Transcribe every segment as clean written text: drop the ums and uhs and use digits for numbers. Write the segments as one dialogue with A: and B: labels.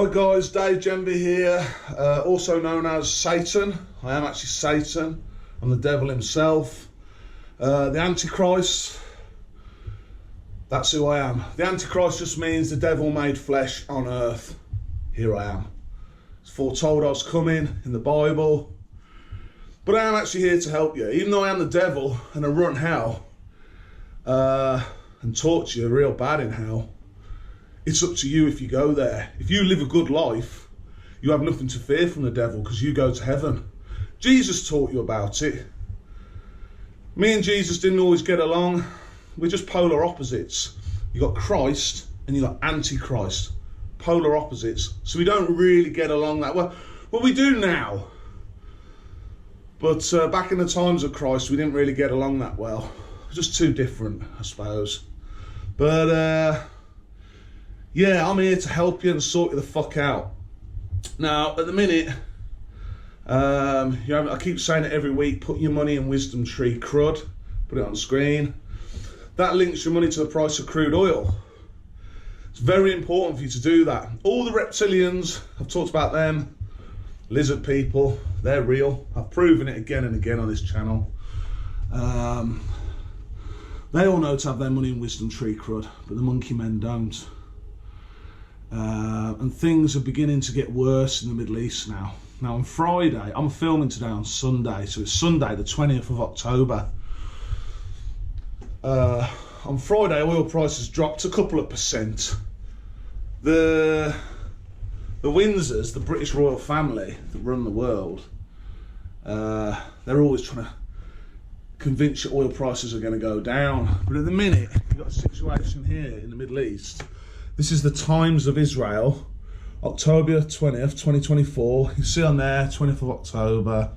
A: Hi guys, Dave Gemby here, also known as Satan. I am actually Satan. I'm the devil himself. The Antichrist, that's who I am. The Antichrist just means the devil made flesh on earth. Here I am. It's foretold I was coming in the Bible. But I am actually here to help you. Even though I am the devil and I run hell and torture you real bad in hell, it's up to you if you go there. If you live a good life, you have nothing to fear from the devil because you go to heaven. Jesus taught you about it. Me and Jesus didn't always get along. We're just polar opposites. You got Christ and you got Antichrist. Polar opposites. So we don't really get along that well. Well, we do now. But back in the times of Christ, we didn't really get along that well. Just too different, I suppose. But yeah, I'm here to help you and sort you the fuck out. Now, at the minute, I keep saying it every week, put your money in Wisdomtree CRUD, put it on screen. That links your money to the price of crude oil. It's very important for you to do that. All the reptilians, I've talked about them, lizard people, they're real. I've proven it again and again on this channel. They all know to have their money in Wisdomtree CRUD, but the monkey men don't. And things are beginning to get worse in the Middle East now. Now on Friday, I'm filming today on Sunday, so it's Sunday the 20th of October. On Friday, oil prices dropped a couple of percent. The Windsors, the British royal family that run the world, they're always trying to convince you oil prices are going to go down. But at the minute, you've got a situation here in the Middle East. This is the Times of Israel, October 20th, 2024. You see on there, 20th of October.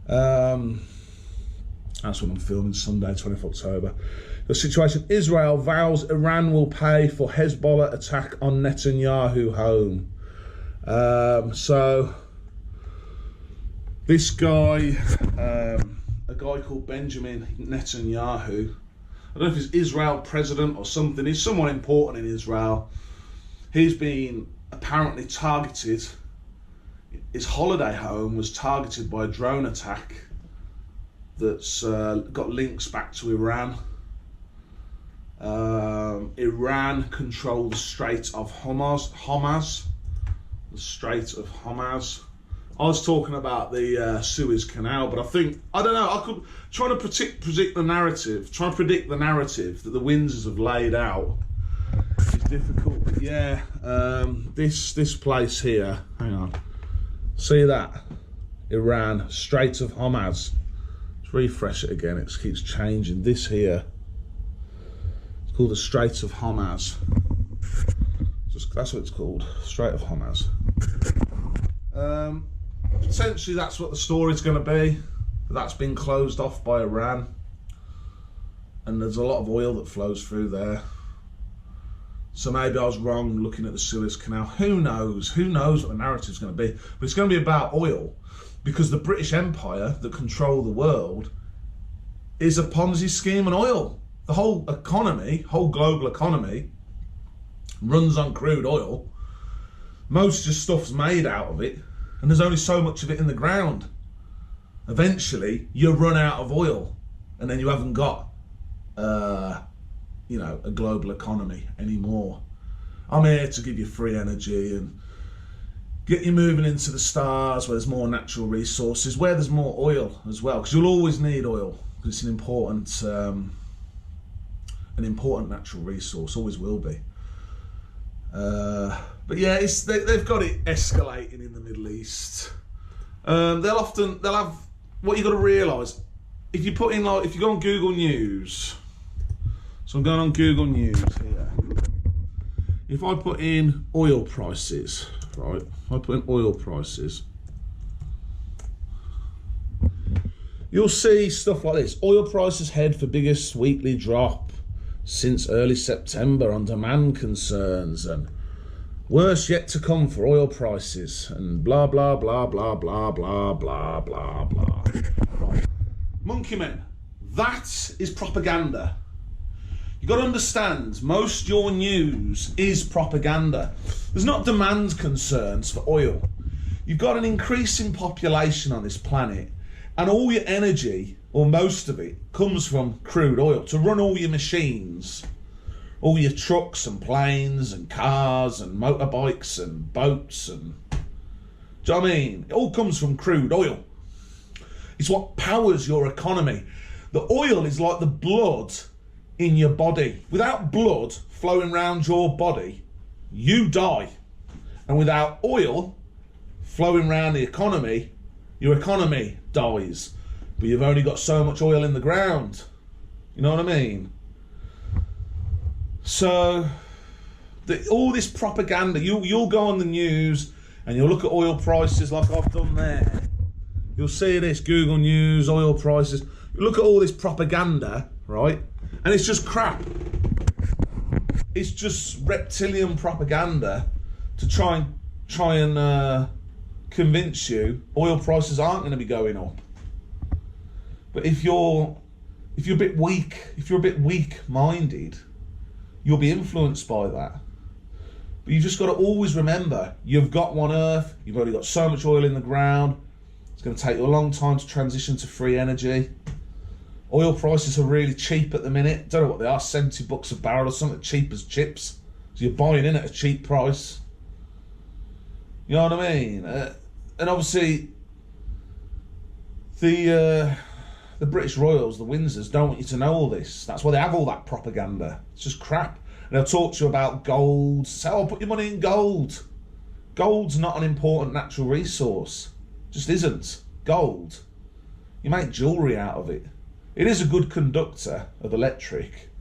A: That's when I'm filming, Sunday, 20th of October. The situation, Israel vows Iran will pay for Hezbollah attack on Netanyahu home. So, this guy, a guy called Benjamin Netanyahu, I don't know if he's Israel president or something. He's someone important in Israel. He's been apparently targeted. His holiday home was targeted by a drone attack that's got links back to Iran. Iran controlled the Strait of Hormuz. The Strait of Hormuz. I was talking about the Suez Canal, but I don't know, I could try to predict the narrative, that the Windsors have laid out. It's difficult, but yeah, this place here, hang on, see that? Iran, Strait of Hormuz. Let's refresh it again, it keeps changing. This here, it's called the Strait of Hormuz. That's what it's called, Strait of Hormuz. Potentially that's what the story's going to be. That's been closed off by Iran, and there's a lot of oil that flows through there. So maybe I was wrong looking at the Suez Canal. Who knows? Who knows what the narrative's going to be? But it's going to be about oil, because the British Empire that control the world is a Ponzi scheme on oil. The whole economy, whole global economy, runs on crude oil. Most of the stuff's made out of it, and there's only so much of it in the ground. Eventually, you run out of oil, and then you haven't got, a global economy anymore. I'm here to give you free energy and get you moving into the stars where there's more natural resources, where there's more oil as well, because you'll always need oil, because it's an important natural resource, always will be. But yeah, they've got it escalating in the Middle East. They'll have, what you got to realise, if you go on Google News, so I'm going on Google News here. If I put in oil prices, right? If I put in oil prices, you'll see stuff like this. Oil prices head for biggest weekly drop since early September on demand concerns, and worse yet to come for oil prices, and blah blah blah blah blah blah blah blah blah. Right. Monkey men, that is propaganda. You've got to understand, most your news is propaganda. There's not demand concerns for oil. You've got an increasing population on this planet, and all your energy, or most of it, comes from crude oil. To run all your machines, all your trucks and planes and cars and motorbikes and boats and... Do you know what I mean? It all comes from crude oil. It's what powers your economy. The oil is like the blood in your body. Without blood flowing around your body, you die. And without oil flowing around the economy, your economy dies. But you've only got so much oil in the ground. You know what I mean? So, all this propaganda, you'll go on the news and you'll look at oil prices like I've done there. You'll see this, Google News, oil prices. You look at all this propaganda, right? And it's just crap. It's just reptilian propaganda to try and convince you oil prices aren't going to be going up. But if you're a bit weak-minded, you'll be influenced by that. But you just got to always remember, you've got one Earth, you've only got so much oil in the ground. It's going to take you a long time to transition to free energy. Oil prices are really cheap at the minute. Don't know what they are, $70 a barrel or something, cheap as chips. So you're buying in at a cheap price. You know what I mean? And obviously, the British Royals, the Windsors, don't want you to know all this. That's why they have all that propaganda. It's just crap. And they'll talk to you about gold. Say, oh, put your money in gold. Gold's not an important natural resource. It just isn't. Gold. You make jewellery out of it. It is a good conductor of electric,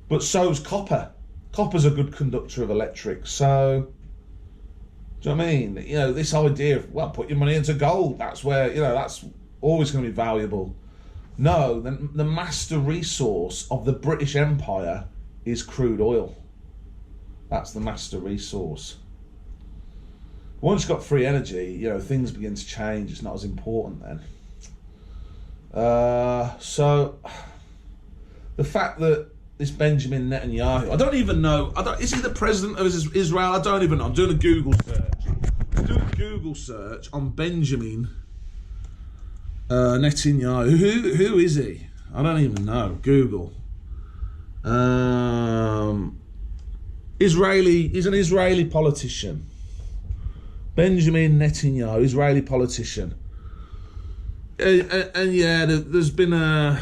A: but so's copper. Copper's a good conductor of electric. So, do you know what I mean? You know, this idea of, well, put your money into gold. That's where, you know, that's always going to be valuable. No, the master resource of the British Empire is crude oil. That's the master resource. Once you've got free energy, you know, things begin to change. It's not as important then. So the fact that this Benjamin Netanyahu, I don't even know, is he the president of Israel? I don't even know. I'm doing a Google search on Benjamin Netanyahu. Who is he? I don't even know. Google. He's an Israeli politician. Benjamin Netanyahu, Israeli politician. And yeah, there's been a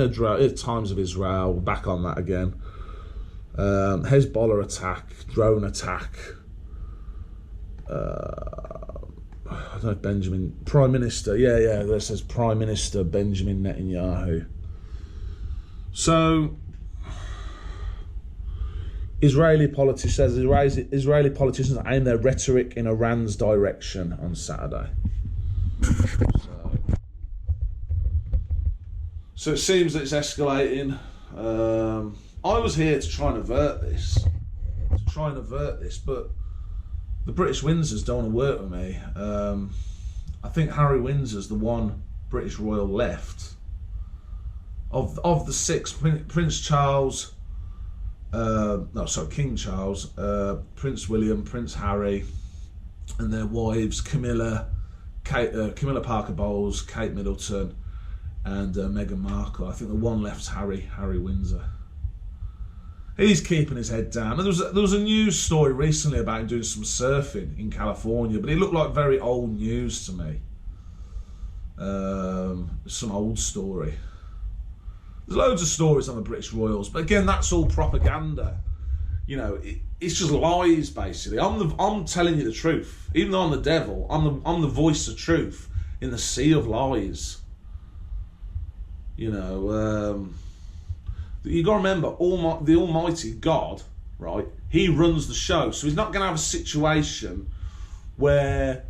A: drought at times of Israel. We're back on that again. Hezbollah attack, drone attack. I don't know, Benjamin, Prime Minister. Yeah. That says Prime Minister Benjamin Netanyahu. So, Israeli politicians aim their rhetoric in Iran's direction on Saturday. So it seems that it's escalating. I was here to try and avert this, but the British Windsors don't want to work with me. I think Harry Windsor's the one British royal left. Of the six, Prince Charles, King Charles, Prince William, Prince Harry, and their wives Camilla Parker Bowles, Kate Middleton, and Meghan Markle. I think the one left's Harry Windsor. He's keeping his head down. And there was a news story recently about him doing some surfing in California, but it looked like very old news to me. Some old story. There's loads of stories on the British royals, but again, that's all propaganda. You know, it's just lies, basically. I'm telling you the truth. Even though I'm the devil, I'm the voice of truth in the sea of lies. You know, you got to remember, the Almighty God, right? He runs the show, so he's not going to have a situation where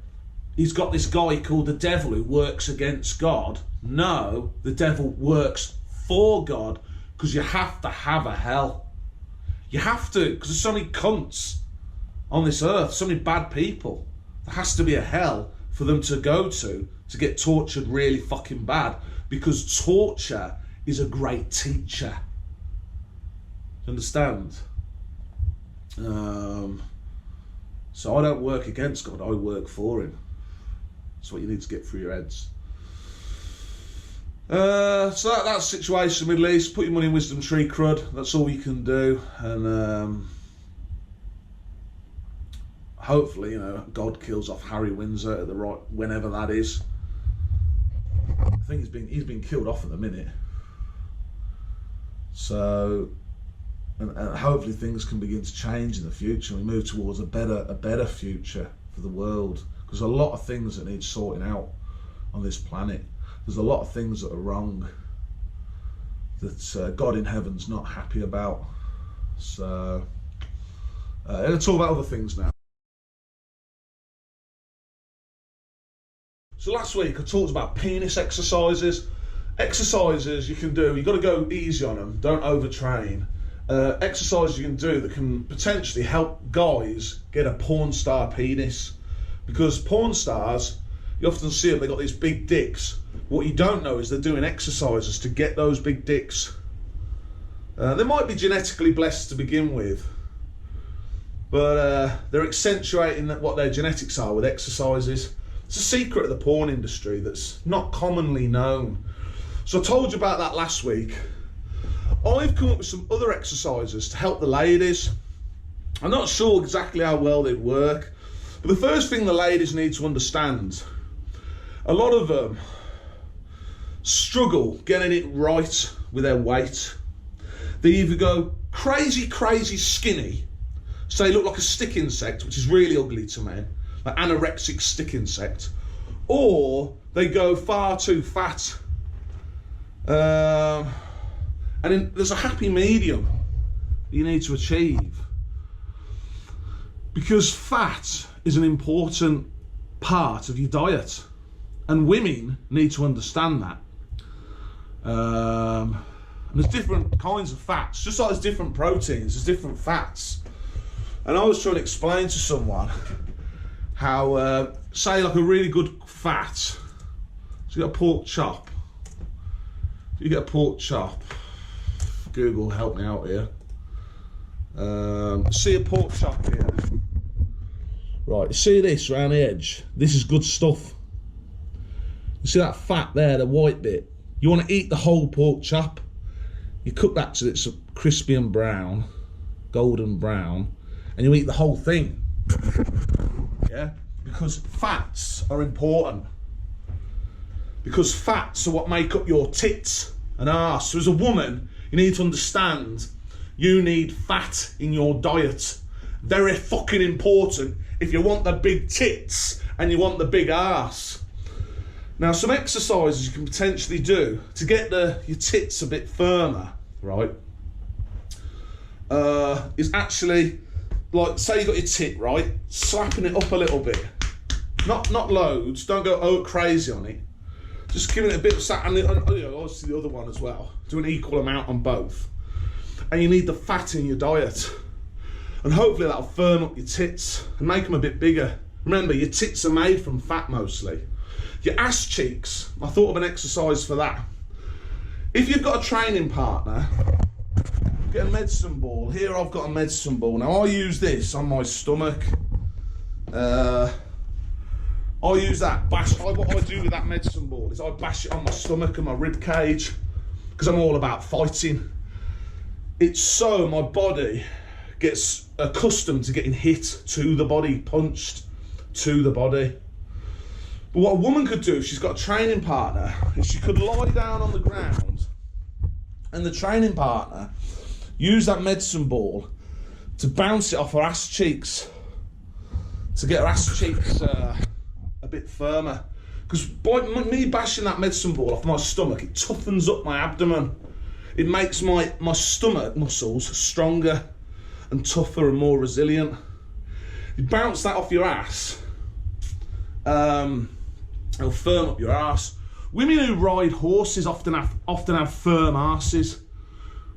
A: he's got this guy called the devil who works against God. No, the devil works for God, because you have to have a hell. You have to, because there's so many cunts on this earth, so many bad people. There has to be a hell for them to go to get tortured really fucking bad, because torture is a great teacher. You understand? So I don't work against God, I work for him. That's what you need to get through your heads. So that's the situation in the Middle East. Put your money in Wisdomtree CRUD. That's all you can do. And hopefully, you know, God kills off Harry Windsor at the right, whenever that is. I think he's been killed off at the minute. So, and hopefully things can begin to change in the future. We move towards a better future for the world. Because there's a lot of things that need sorting out on this planet. There's a lot of things that are wrong that God in heaven's not happy about. So, let's talk about other things now. So last week I talked about penis exercises. Exercises you can do, you've got to go easy on them, don't overtrain. Exercises you can do that can potentially help guys get a porn star penis. Because porn stars, you often see them, they've got these big dicks. What you don't know is they're doing exercises to get those big dicks. They might be genetically blessed to begin with, but they're accentuating what their genetics are with exercises. It's a secret of the porn industry that's not commonly known. So I told you about that last week. I've come up with some other exercises to help the ladies. I'm not sure exactly how well they'd work, but the first thing the ladies need to understand, a lot of them struggle getting it right with their weight. They either go crazy skinny, so they look like a stick insect, which is really ugly to men, like anorexic stick insect, or they go far too fat. And then there's a happy medium you need to achieve, because fat is an important part of your diet, and women need to understand that. And there's different kinds of fats, just like there's different proteins, there's different fats. And I was trying to explain to someone how, say like a really good fat, so you got a pork chop. You get a pork chop, Google help me out here. See a pork chop here. Right, you see this around the edge? This is good stuff. You see that fat there, the white bit? You want to eat the whole pork chop. You cook that till it's crispy and brown, golden brown, and you eat the whole thing. Yeah? Because fats are important. Because fats are what make up your tits and arse. So as a woman, you need to understand you need fat in your diet. Very fucking important if you want the big tits and you want the big arse. Now, some exercises you can potentially do to get your tits a bit firmer, right, is actually, like, say you got your tit, right, slapping it up a little bit. Not loads, don't go crazy on it. Just giving it a bit of and obviously the other one as well. Do an equal amount on both. And you need the fat in your diet. And hopefully that'll firm up your tits and make them a bit bigger. Remember, your tits are made from fat mostly. Your ass cheeks, I thought of an exercise for that. If you've got a training partner, get a medicine ball. Here I've got a medicine ball. Now I use this on my stomach. I use that, what I do with that medicine ball is I bash it on my stomach and my rib cage, because I'm all about fighting. It's so my body gets accustomed to getting hit to the body, punched to the body. But what a woman could do if she's got a training partner is she could lie down on the ground and the training partner use that medicine ball to bounce it off her ass cheeks, to get her ass cheeks a bit firmer. Because by me bashing that medicine ball off my stomach, it toughens up my abdomen. It makes my stomach muscles stronger and tougher and more resilient. You bounce that off your ass, it'll firm up your ass. Women who ride horses often have firm asses.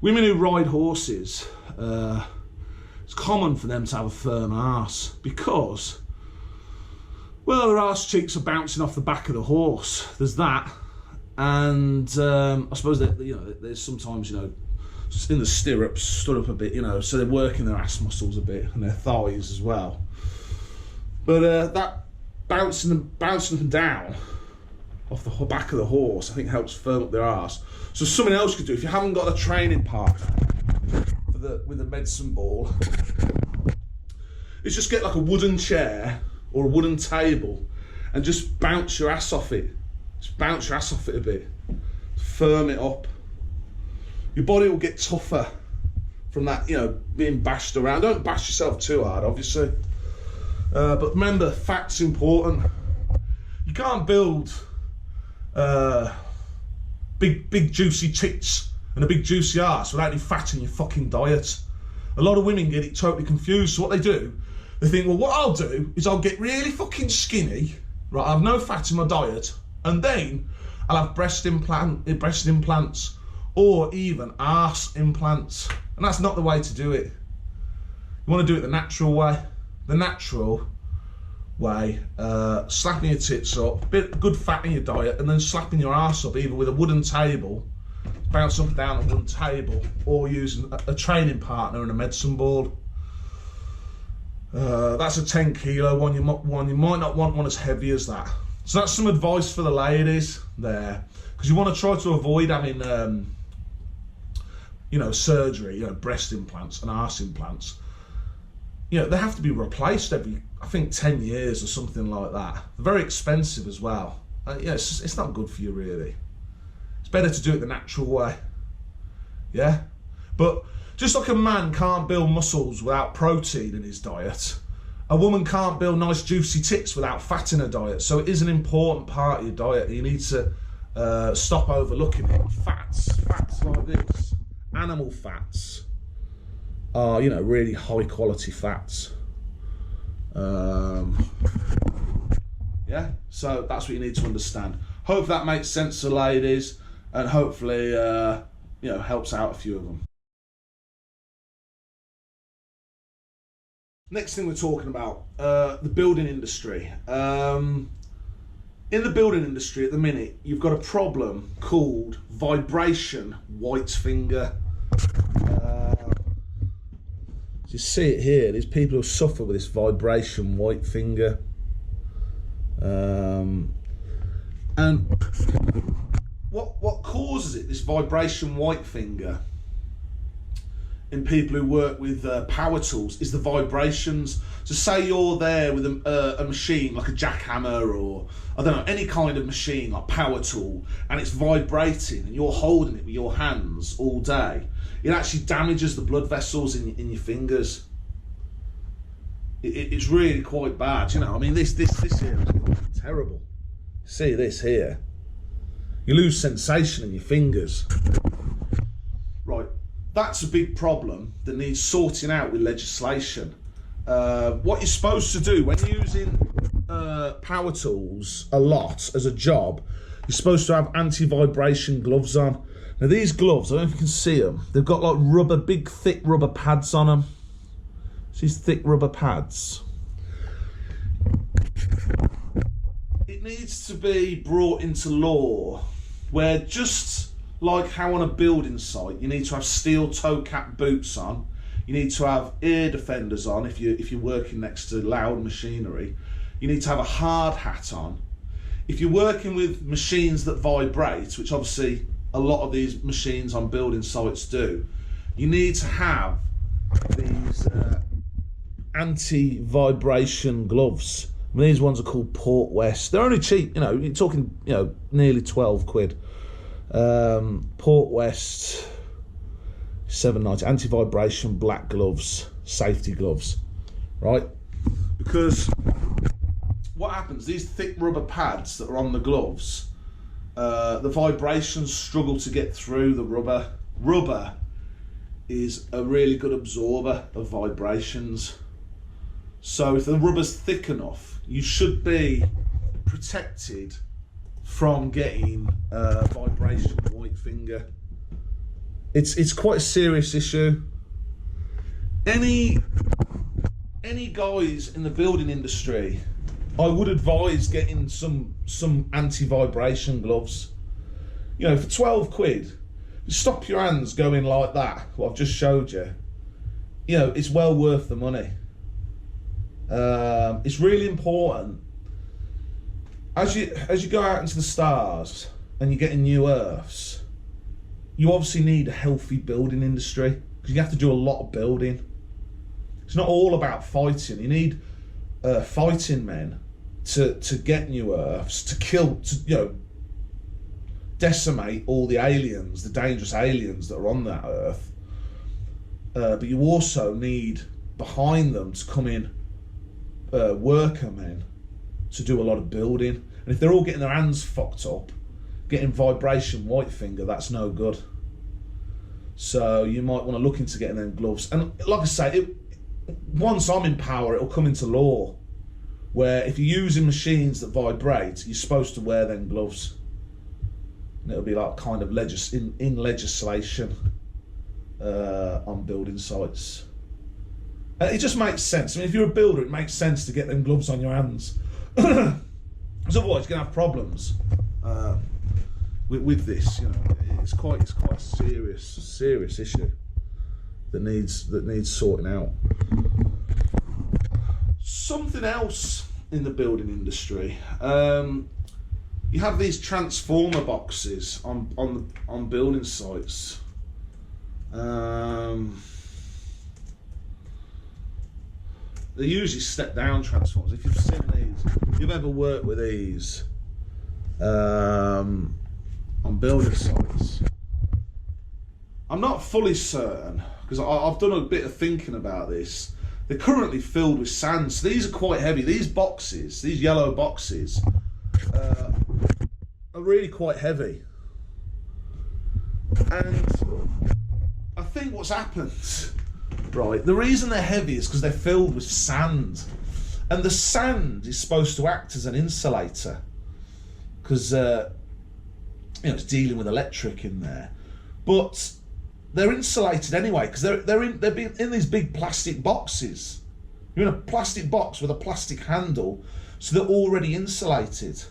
A: Women who ride horses, it's common for them to have a firm arse because, well, their arse cheeks are bouncing off the back of the horse. There's that, and I suppose that, you know, there's sometimes, you know, in the stirrups, stood up a bit, you know, so they're working their ass muscles a bit and their thighs as well. But that bouncing them down off the back of the horse, I think helps firm up their arse. So something else you could do if you haven't got a training partner with a medicine ball, is just get like a wooden chair or a wooden table and just bounce your ass off it. Just bounce your ass off it a bit. Firm it up. Your body will get tougher from that, you know, being bashed around. Don't bash yourself too hard, obviously. But remember, fat's important. You can't build big juicy tits and a big juicy arse without any fat in your fucking diet. A lot of women get it totally confused. So what they do, they think, well, what I'll do is I'll get really fucking skinny, right? I have no fat in my diet, and then I'll have breast implants, or even arse implants. And that's not the way to do it. You want to do it the natural way. The natural way, slapping your tits up, bit good fat in your diet, and then slapping your arse up either with a wooden table, bounce up and down a wooden table, or using a training partner and a medicine ball. That's a 10 kilo one. You might not want one as heavy as that. So that's some advice for the ladies there, because you want to try to avoid having you know, surgery, you know, breast implants and arse implants. You know, they have to be replaced every, I think, 10 years or something like that. They're very expensive as well. Yeah, it's not good for you, really. It's better to do it the natural way. Yeah? But just like a man can't build muscles without protein in his diet, a woman can't build nice juicy tits without fat in her diet. So it is an important part of your diet. You need to stop overlooking it. Fats like this, animal fats, are, you know, really high quality fats. Yeah, so that's what you need to understand. Hope that makes sense to ladies, and hopefully you know, helps out a few of them. Next thing we're talking about, the building industry. In the building industry at the minute, you've got a problem called vibration white finger. You see it here, there's people who suffer with this vibration white finger. And what causes it, this vibration white finger, in people who work with power tools, is the vibrations. So say you're there with a machine like a jackhammer, or I don't know, any kind of machine like power tool, and it's vibrating and you're holding it with your hands all day. It actually damages the blood vessels in your fingers. It's really quite bad, you know. I mean, this here is terrible. See this here? You lose sensation in your fingers. Right, that's a big problem that needs sorting out with legislation. What you're supposed to do when using power tools a lot as a job, you're supposed to have anti-vibration gloves on. Now these gloves, I don't know if you can see them, they've got like rubber, big thick rubber pads on them. These thick rubber pads. It needs to be brought into law where, just like how on a building site, you need to have steel toe cap boots on, you need to have ear defenders on if you're working next to loud machinery, you need to have a hard hat on. If you're working with machines that vibrate, which obviously a lot of these machines on building sites do, you need to have these anti-vibration gloves. I mean, these ones are called Port West. They're only cheap, you know, you're talking, you know, nearly 12 quid. Port West, $7.90, anti-vibration black gloves, safety gloves, right? Because what happens, these thick rubber pads that are on the gloves, the vibrations struggle to get through the rubber. Rubber is a really good absorber of vibrations. So if the rubber's thick enough, you should be protected from getting vibration white finger. It's quite a serious issue. Any guys in the building industry, I would advise getting some anti-vibration gloves. You know, for 12 quid, Stop your hands going like that, what I've just showed you. You know, it's well worth the money. It's really important. As you go out into the stars and you're getting new Earths, you obviously need a healthy building industry, because you have to do a lot of building. It's not all about fighting. You need fighting men to get new Earths, to kill, to, you know, decimate all the aliens, the dangerous aliens that are on that Earth. But you also need behind them to come in worker men to do a lot of building. And if they're all getting their hands fucked up, getting vibration white finger, that's no good. So you might want to look into getting them gloves. And like I say, once I'm in power, it'll come into law where if you're using machines that vibrate, you're supposed to wear them gloves. And it'll be like kind of in legislation on building sites. It just makes sense. I mean, if you're a builder, it makes sense to get them gloves on your hands. Because otherwise you're going to have problems with this. You know, it's quite a serious issue that needs sorting out. Something else in the building industry. You have these transformer boxes on building sites. They're usually step-down transformers. If you've seen these, if you've ever worked with these on building sites, I'm not fully certain, because I've done a bit of thinking about this. They're currently filled with sand, so these are quite heavy. These boxes, these yellow boxes, are really quite heavy. And I think what's happened, right, the reason they're heavy is because they're filled with sand. And the sand is supposed to act as an insulator, because you know, it's dealing with electric in there. But they're insulated anyway, because they're in these big plastic boxes. You're in a plastic box with a plastic handle, so they're already insulated.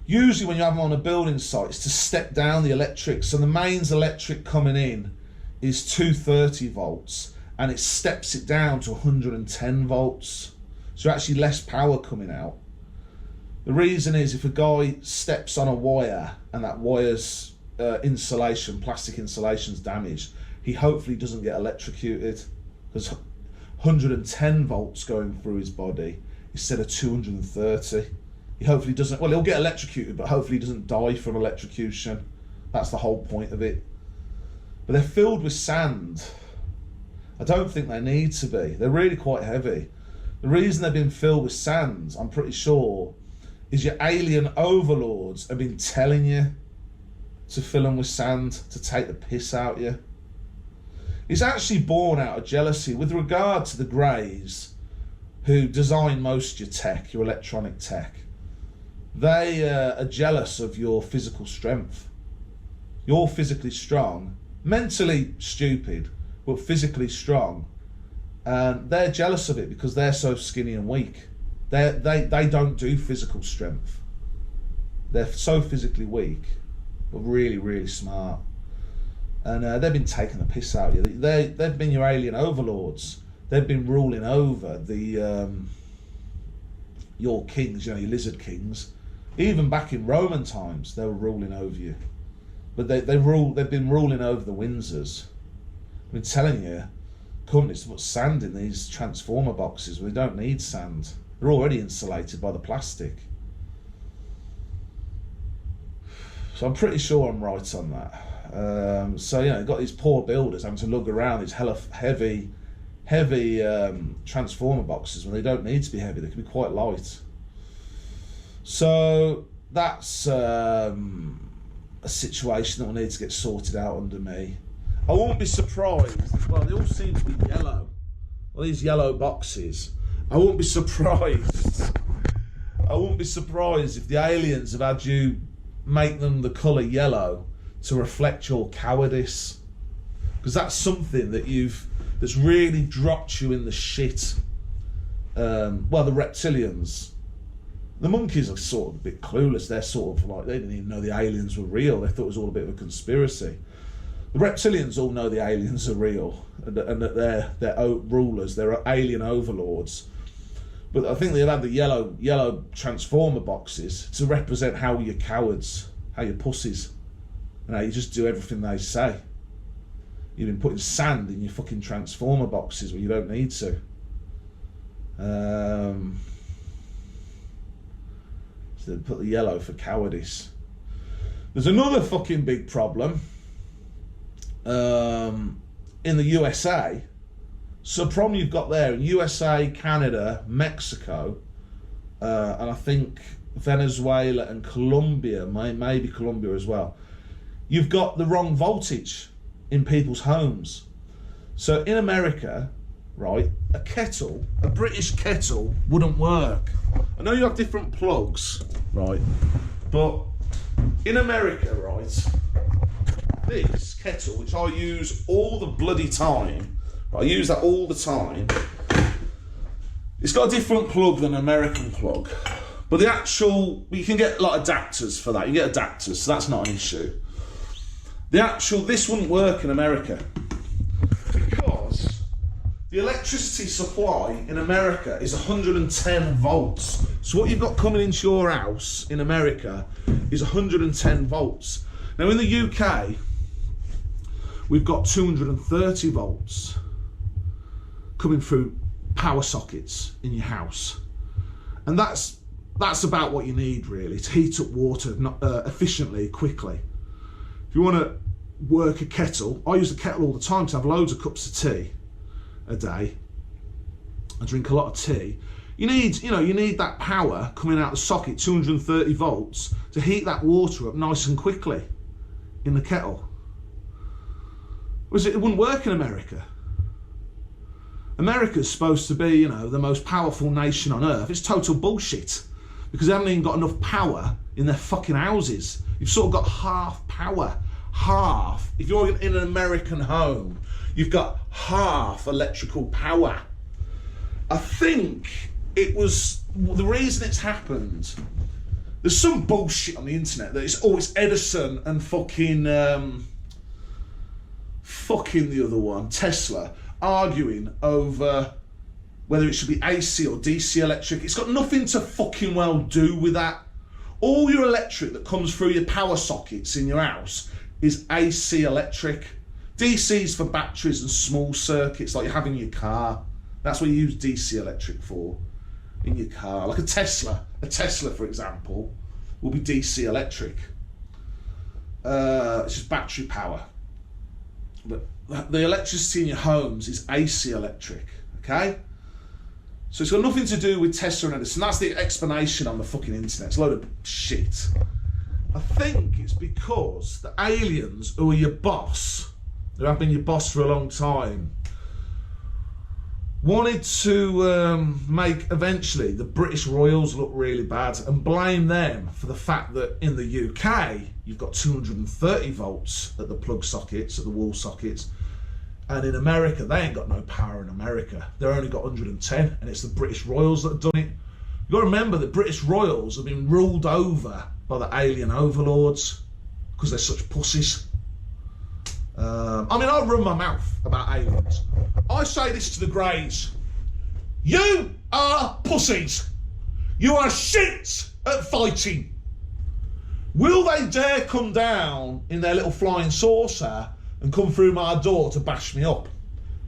A: Usually when you have them on a building site, it's to step down the electric. So the mains electric coming in is 230 volts, and it steps it down to 110 volts. So actually less power coming out. The reason is if a guy steps on a wire and that wire's plastic insulation's damaged, he hopefully doesn't get electrocuted, because 110 volts going through his body instead of 230. He hopefully doesn't, well, he'll get electrocuted, but hopefully he doesn't die from electrocution. That's the whole point of it. But they're filled with sand. I don't think they need to be. They're really quite heavy. The reason they've been filled with sand, I'm pretty sure, is your alien overlords have been telling you to fill them with sand to take the piss out of you. It's actually born out of jealousy with regard to the Greys, who design most of your tech, your electronic tech. They are jealous of your physical strength. You're physically strong, mentally stupid, but physically strong. And they're jealous of it because they're so skinny and weak. They don't do physical strength. They're so physically weak, but really, really smart. And they've been taking the piss out of you. They've been your alien overlords. They've been ruling over your kings, you know, your lizard kings. Even back in Roman times, they were ruling over you. But they've been ruling over the Windsors. I've been telling you, companies to put sand in these transformer boxes when they don't need sand. They're already insulated by the plastic. So I'm pretty sure I'm right on that. So, you know, you've got these poor builders having to lug around these heavy transformer boxes when they don't need to be heavy. They can be quite light. So that's a situation that will need to get sorted out under me. I won't be surprised. Well, they all seem to be yellow. Well, these yellow boxes. I won't be surprised. I won't be surprised if the aliens have had you make them the colour yellow to reflect your cowardice, because that's something that's really dropped you in the shit. Well, the reptilians. The monkeys are sort of a bit clueless. They're sort of like, they didn't even know the aliens were real. They thought it was all a bit of a conspiracy. The reptilians all know the aliens are real and that they're rulers, they're alien overlords. But I think they've had the yellow transformer boxes to represent how you're cowards, how you're pussies, and how you just do everything they say. You've been putting sand in your fucking transformer boxes where you don't need to. So they put the yellow for cowardice. There's another fucking big problem in the USA. So the problem you've got there in USA, Canada, Mexico, and I think Venezuela and Colombia, maybe Colombia as well, you've got the wrong voltage in people's homes. So in America, right, a kettle, a British kettle wouldn't work. I know you have different plugs, right, but in America, right, this kettle, which I use all the bloody time, I use that all the time, it's got a different plug than an American plug. But the actual, you can get like adapters for that. You get adapters, so that's not an issue. This wouldn't work in America because the electricity supply in America is 110 volts. So what you've got coming into your house in America is 110 volts. Now in the UK, we've got 230 volts coming through power sockets in your house. And that's about what you need really to heat up water efficiently, quickly. If you want to work a kettle, I use the kettle all the time to have loads of cups of tea a day. I drink a lot of tea. You need that power coming out of the socket, 230 volts, to heat that water up nice and quickly in the kettle. Whereas it wouldn't work in America. America's supposed to be, the most powerful nation on earth. It's total bullshit because they haven't even got enough power in their fucking houses. You've sort of got half power. Half. If you're in an American home, you've got half electrical power. I think it was the reason it's happened. There's some bullshit on the internet that it's Edison and fucking the other one, Tesla, arguing over whether it should be AC or DC electric. It's got nothing to fucking well do with that. All your electric that comes through your power sockets in your house is AC electric. DC's for batteries and small circuits like you have in your car. That's what you use DC electric for in your car. Like a Tesla for example, will be DC electric. It's just battery power. But the electricity in your homes is AC electric, okay? So it's got nothing to do with Tesla and Edison. That's the explanation on the fucking internet. It's a load of shit. I think it's because the aliens who are your boss, who have been your boss for a long time, wanted to make eventually the British Royals look really bad and blame them for the fact that in the UK you've got 230 volts at the plug sockets, at the wall sockets, and in America they ain't got no power in America. They've only got 110, and it's the British Royals that have done it. You've got to remember that British Royals have been ruled over by the alien overlords because they're such pussies. I run my mouth about aliens. I say this to the Greys. You are pussies. You are shit at fighting. Will they dare come down in their little flying saucer and come through my door to bash me up?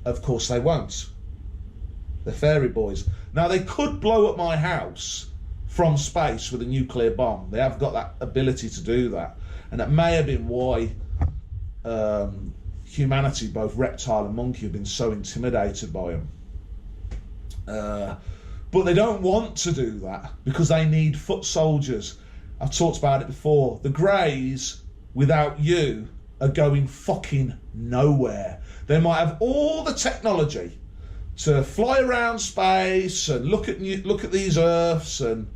A: Of course they won't. They're fairy boys. Now they could blow up my house from space with a nuclear bomb. They have got that ability to do that. And that may have been why humanity, both reptile and monkey, have been so intimidated by them. But they don't want to do that because they need foot soldiers. I've talked about it before. The Greys, without you, are going fucking nowhere. They might have all the technology to fly around space and look at these Earths and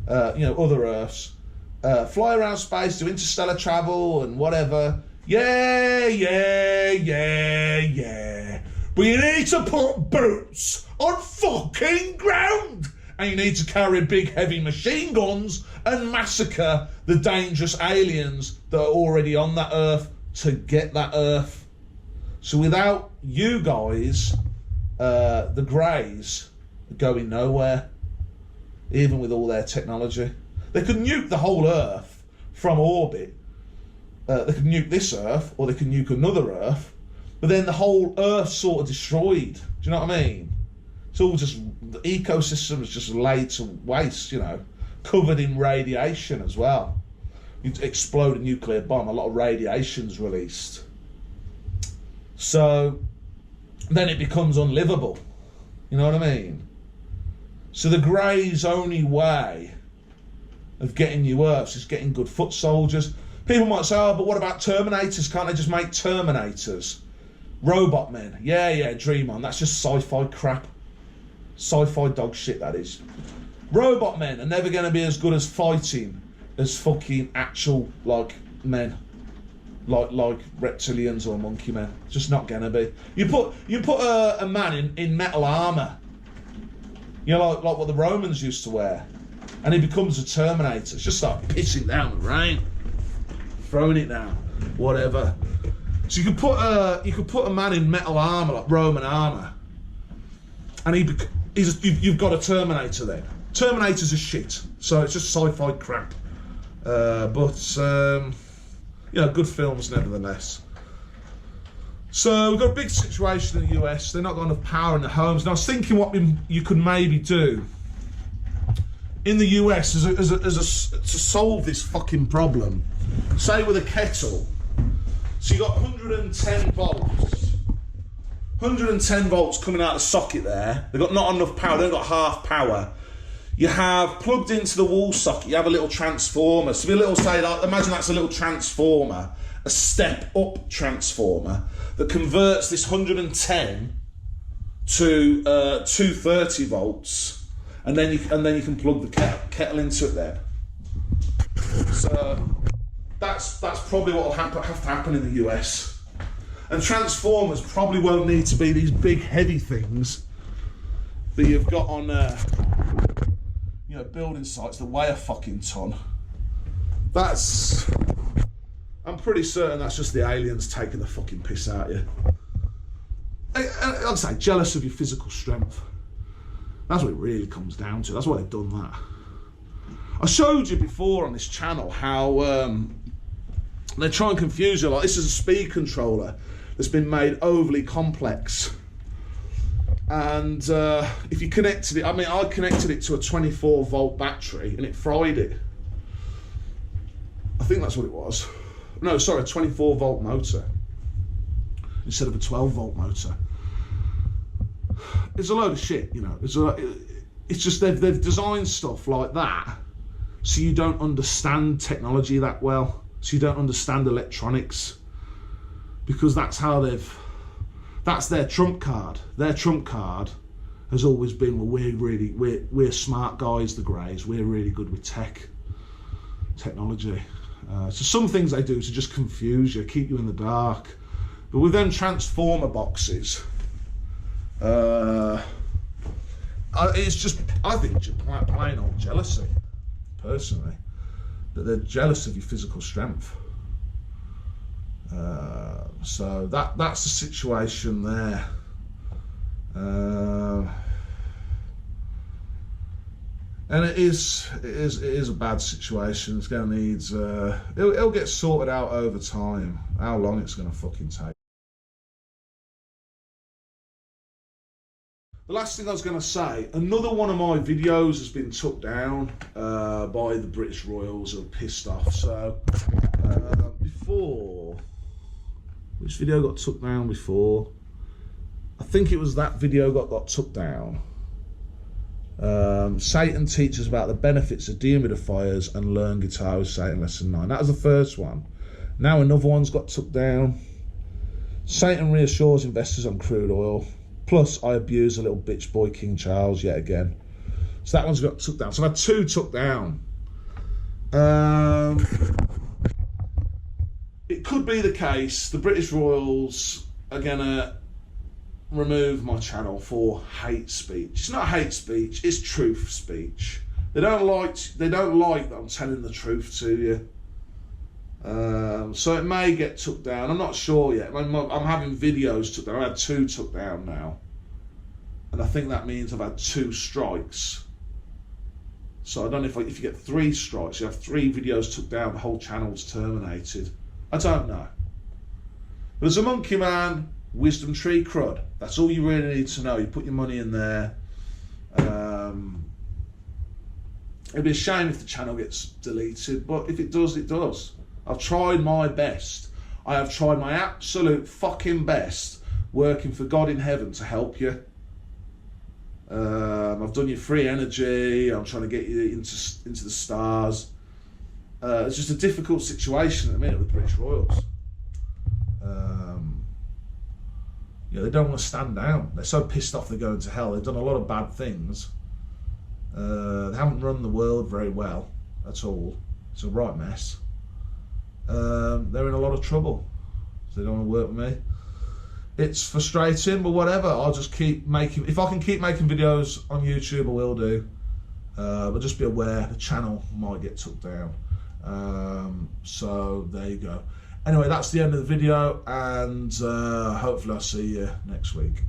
A: other Earths, fly around space, do interstellar travel and whatever. Yeah. But you need to put boots on fucking ground, and you need to carry big heavy machine guns and massacre the dangerous aliens that are already on that Earth to get that earth. So without you guys, the Greys are going nowhere, even with all their technology. They could nuke the whole Earth from orbit. They could nuke this Earth, or they could nuke another Earth, but then the whole Earth's sort of destroyed. Do you know what I mean? It's all just, the ecosystem is just laid to waste, you know, covered in radiation as well. You explode a nuclear bomb, a lot of radiation's released. So then it becomes unlivable. You know what I mean? So the Greys' only way of getting new Earths is getting good foot soldiers. People might say, oh, but what about Terminators? Can't they just make Terminators? Robot men. Yeah, dream on. That's just sci-fi crap. Sci-fi dog shit, that is. Robot men are never going to be as good as fighting as fucking actual, like, men. Like reptilians or monkey men. It's just not going to be. You put a man in metal armour, you know, like what the Romans used to wear, and he becomes a Terminator. It's just like pissing down the rain, throwing it down, whatever. So you could put a man in metal armour, like Roman armour, and you've got a Terminator then. Terminators are shit, so it's just sci-fi crap. But you know, good films nevertheless. So we've got a big situation in the US. They're not got enough power in the homes. And I was thinking what you could maybe do in the US to solve this fucking problem. Say with a kettle. So you got 110 volts. 110 volts coming out of the socket there. They've got not enough power. They've got half power. You have plugged into the wall socket, you have a little transformer. So imagine that's a little transformer, a step up transformer that converts this 110 to 230 volts, and then you can plug the kettle into it then. So that's probably what will have to happen in the US. And transformers probably won't need to be these big heavy things that you've got on you know, building sites that weigh a fucking ton. I'm pretty certain that's just the aliens taking the fucking piss out of you. I'd say jealous of your physical strength. That's what it really comes down to. That's why they've done that. I showed you before on this channel how they try and confuse you. Like, this is a speed controller that's been made overly complex. And if you connected it, I connected it to a 24 volt battery and it fried it. I think that's what it was. No, sorry, a 24 volt motor instead of a 12 volt motor. It's a load of shit, you know. It's just they've designed stuff like that so you don't understand technology that well, so you don't understand electronics, because that's their trump card. Their trump card has always been, well, we're smart guys, the Greys. We're really good with technology. So some things they do to just confuse you, keep you in the dark. But with them transformer boxes, it's just, I think it's just plain old jealousy, personally, that they're jealous of your physical strength. So that's the situation there. And it is a bad situation. It's going to need it'll get sorted out over time. How long it's going to fucking take. The last thing I was going to say, another one of my videos has been took down by the British Royals, who are pissed off. So before, which video got took down before? I think it was that video got took down. Satan teaches about the benefits of dehumidifiers and learn guitar with Satan lesson 9. That was the first one. Now another one's got took down. Satan reassures investors on crude oil. Plus I abuse a little bitch boy King Charles yet again. So that one's got took down. So I've had two took down. It could be the case the British Royals are gonna remove my channel for hate speech. It's not hate speech, it's truth speech. They don't like that I'm telling the truth to you. So it may get took down. I'm not sure yet. I'm having videos took down. I had 2 took down now, and I think that means I've had 2 strikes. So I don't know if you get 3 strikes, you have 3 videos took down, the whole channel's terminated. I don't know. But as a monkey man, Wisdomtree CRUD. That's all you really need to know. You put your money in there. It'd be a shame if the channel gets deleted, but if it does, it does. I've tried my best. I have tried my absolute fucking best working for God in heaven to help you. I've done your free energy. I'm trying to get you into the stars. It's just a difficult situation at the minute with British Royals. They don't want to stand down. They're so pissed off they're going to hell. They've done a lot of bad things. They haven't run the world very well at all. It's a right mess. They're in a lot of trouble. So they don't want to work with me. It's frustrating, but whatever. I'll just keep making. If I can keep making videos on YouTube, I will do. But just be aware the channel might get took down. So there you go. Anyway, that's the end of the video, and hopefully I'll see you next week.